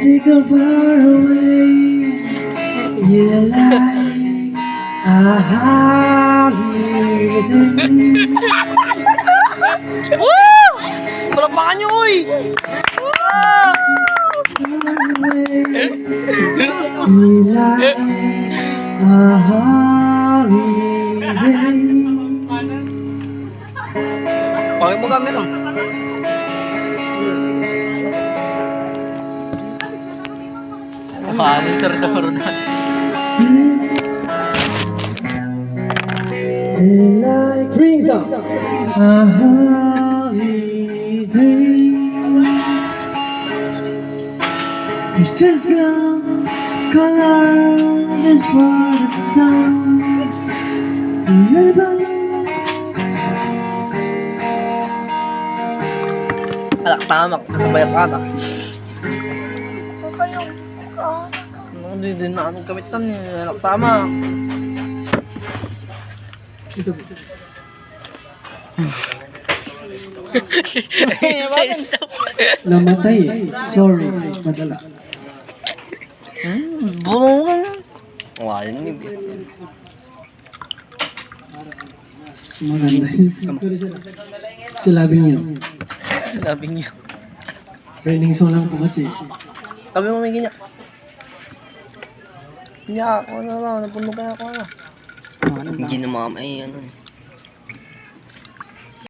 Take a far away, yeah, like a holiday. Woo! Palakpakan nyo, uy! Ah! Like a holiday. Pagin mo kami lang. Monitor na Like rings up a holiday. You just go colors for the sun. Alak tamak, nasa bayat anak. Hindi din na anong kamitan eh. Alak tamak. Namatay eh. Sorry, madala. Bulungan. Wala yun yun. Maganda yun. Silabi niyo. Sinabi niyo. Training song lang po kasi. Sabi mo may ganyan. Hindi ako, ano lang, napuno kaya ako. Hindi na mama eh, ano eh.